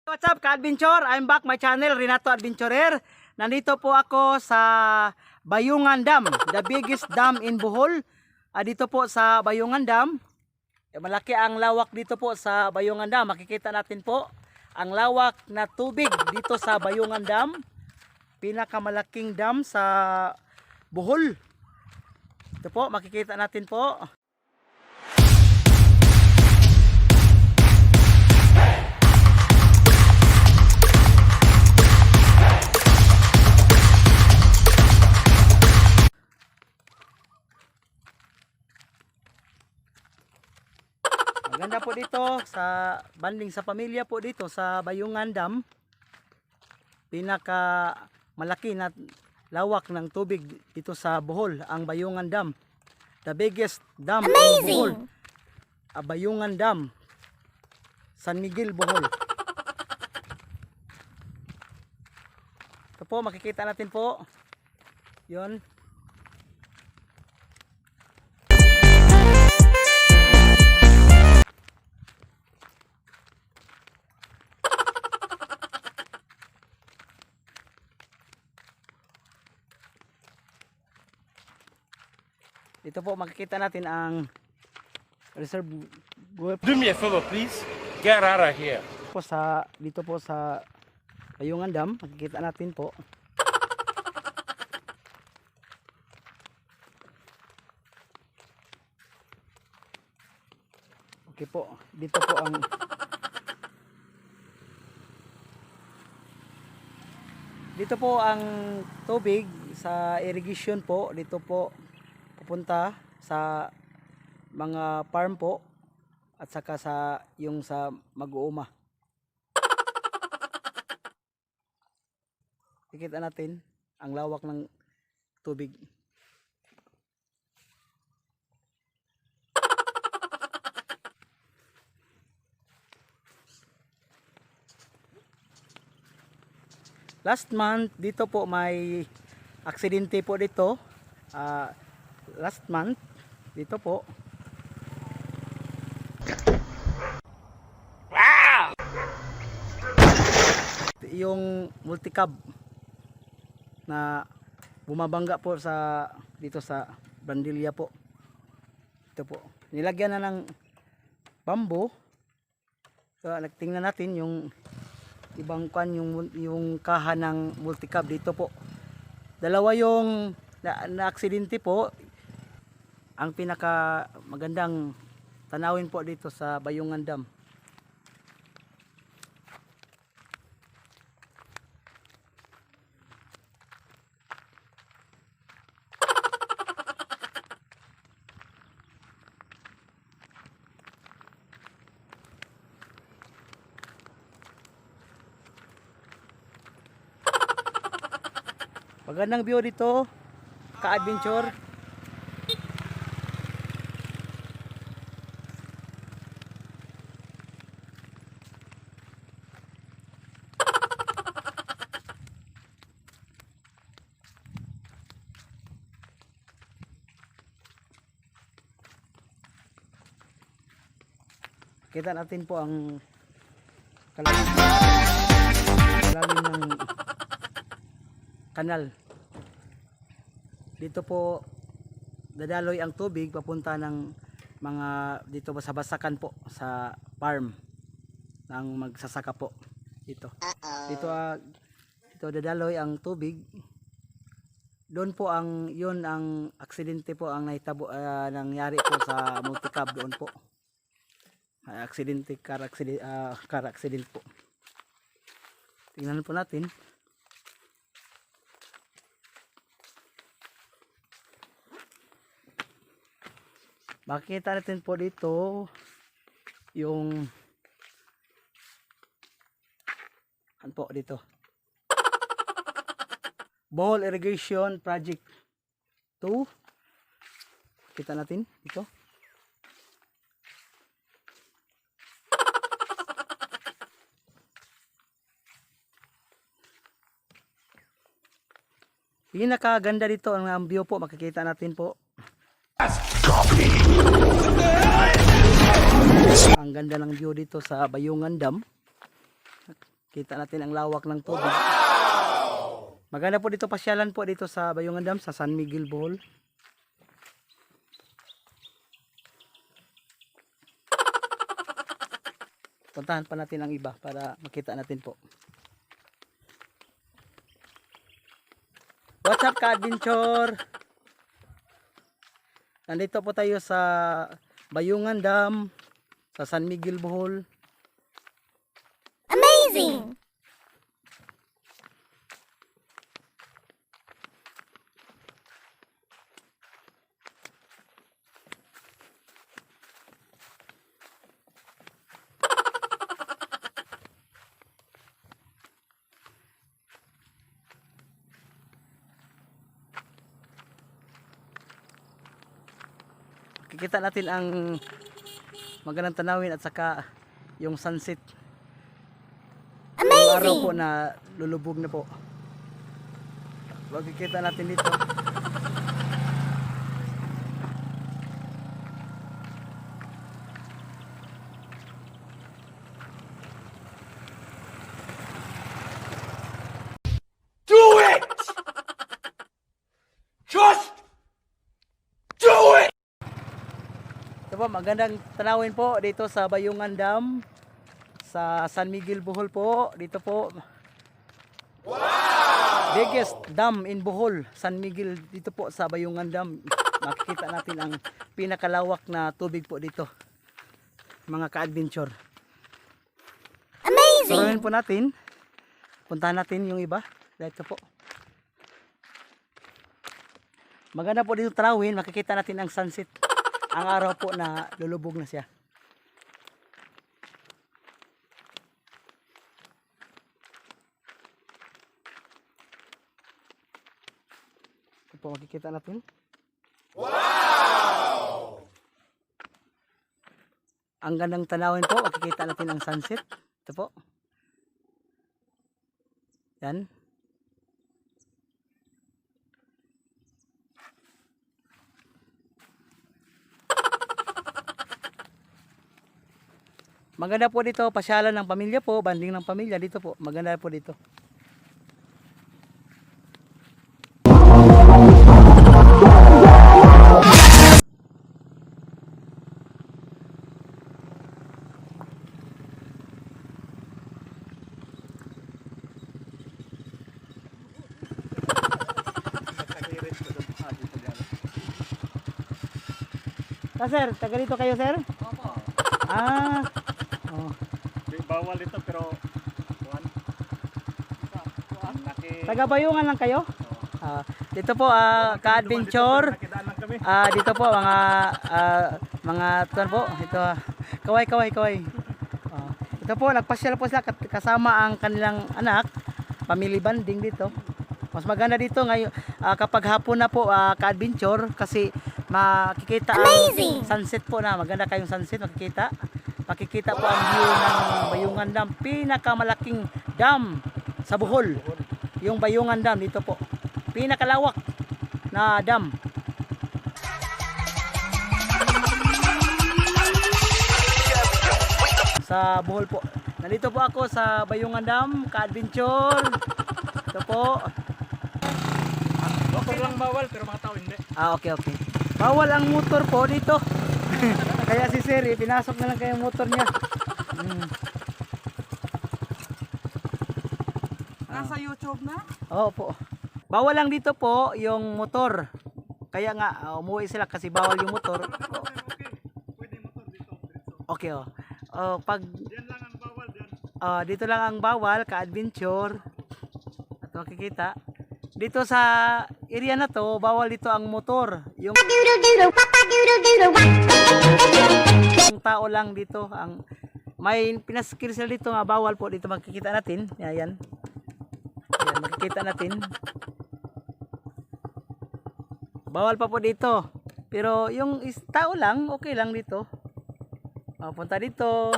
What's up, ka-adventure? I'm back my channel, Renato Adventurer. Nandito po ako sa Bayungan Dam, the biggest dam in Bohol. Dito po sa Bayungan Dam. Malaki ang lawak dito po sa Bayungan Dam. Makikita natin po ang lawak na tubig dito sa Bayungan Dam. Pinakamalaking dam sa Bohol. Ito po, makikita natin po. Maganda po dito sa banding sa pamilya po dito sa Bayungan Dam. Pinaka malaki na lawak ng tubig dito sa Bohol, ang Bayungan Dam. The biggest dam in Bohol. Bayungan Dam. San Miguel, Bohol. Ito po, makikita natin po. 'Yon. Dito po makikita natin ang reserve. Do me a favor, please. Get out of here. Dito po sa Bayungan Dam, makikita natin po. Okay po, dito po ang tubig sa irrigation po. Dito po pupunta sa mga farm po at saka sa mag-uuma. Nakikita natin ang lawak ng tubig. Last month dito po may aksidente po dito. Last month dito po yung multicab na bumabangga po dito sa Bandilya po. Ito po, nilagyan na ng bamboo. So nagtingnan natin yung ibang yung kaha ng multicab dito po. Dalawa yung na aksidente po. Ang pinaka magandang tanawin po dito sa Bayungan Dam. Magandang view dito, ka-adventure. Kita natin po ang kalalim ng kanal. Dito po dadaloy ang tubig papunta ng mga dito sa basakan po sa farm ng magsasaka po dito. Dito dadaloy ang tubig. Doon po ang aksidente po ang nahitabo nangyari po sa multicab doon po. Aksidente, car accident po. Tingnan po natin. Makikita natin po dito yung ano po dito. Bohol Irrigation Project 2. Kita natin dito. Pinakaganda dito ang view po, makikita natin po. Ang ganda ng view dito sa Bayungan Dam. Kita natin ang lawak ng tubig. Maganda po dito pasyalan po dito sa Bayungan Dam sa San Miguel, Bohol. Puntahan pa natin ang iba para makita natin po. What's up, ka-adventure? Nandito po tayo sa Bayungan Dam sa San Miguel, Bohol. Amazing! Kikita natin ang magandang tanawin at saka yung sunset. Yung araw po na lulubog na po. Makikita natin dito. Do it! Just do it! Ito po, magandang tanawin po dito sa Bayungan Dam sa San Miguel, Bohol po. Dito po. Wow! Biggest dam in Bohol, San Miguel, dito po sa Bayungan Dam. Makikita natin ang pinakalawak na tubig po dito. Mga ka-adventure. Amazing! Turunin po natin. Puntahan natin yung iba. Dito po. Maganda po dito tanawin, makikita natin ang sunset. Ang araw po na lulubog na siya. Ito po makikita natin. Wow! Ang gandang tanawin po, makikita natin ang sunset. Ito po. Yan. Maganda po dito, pasyalan ng pamilya po, banding ng pamilya dito po. Maganda po dito. Sir, taga dito kayo, sir? Opo. Ah. Oh. Di bawal ito pero kuan. Laki. Taga Bayungan lang kayo? Dito po ka-adventure. Nakidaan lang kami. Dito po mga tuan po. Ito kaway. Ito po nagpasyal po sila kasama ang kanilang anak. Family bonding dito. Mas maganda dito ngayon kapag hapon na po ka-adventure kasi makikita ang sunset po na maganda kayong sunset makikita po ang view ng Bayungan Dam, pinakamalaking dam sa Bohol. Yung Bayungan Dam dito po, pinakalawak na dam. Sa Bohol po. Nandito po ako sa Bayungan Dam, ka-adventure. Ito po. Motor lang bawal pero mga tao hindi. Okay. Bawal ang motor po dito. Kaya si Sir, pinasok na lang kayong motor niya. Nasa YouTube na? Oo po. Bawal lang dito po yung motor. Kaya nga umuwi sila kasi bawal yung motor. Pwede motor dito. Okay oh. Pag Diyan lang ang bawal diyan. dito lang ang bawal, ka-adventure. At makikita. Dito sa area na to, bawal dito ang motor. Yung tao lang dito ang may pinaskil sila dito nga bawal po dito makikita natin. Yan. Yan makikita natin. Bawal pa po dito. Pero yung tao lang, okay lang dito. Punta dito.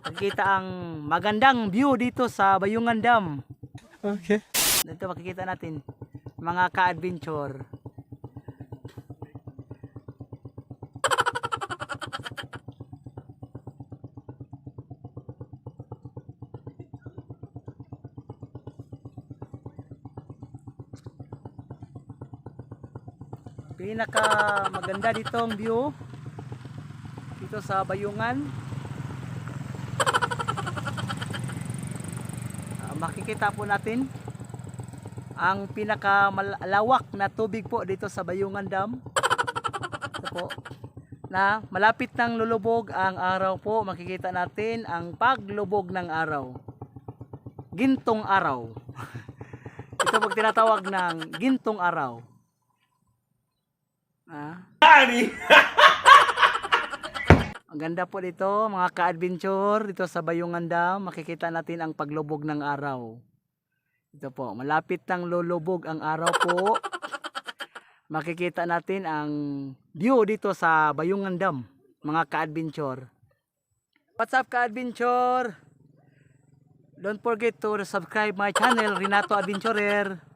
Makikita ang magandang view dito sa Bayungan Dam. Okay. Dito makikita natin mga ka-adventure. pinaka maganda ditong view dito sa Bayungan. Makikita po natin ang pinaka malawak na tubig po dito sa Bayungan Dam. Ito po, na malapit nang lulubog ang araw po. Makikita natin ang paglubog ng araw. Gintong araw. Ito pag tinatawag ng gintong araw. Ang ganda po dito mga ka-adventure dito sa Bayungan Dam. Makikita natin ang paglubog ng araw. Ito po, malapit nang lulubog ang araw po. Makikita natin ang view dito sa Bayungan Dam, mga ka-adventure. What's up ka-adventure? Don't forget to subscribe my channel, Renato Adventurer.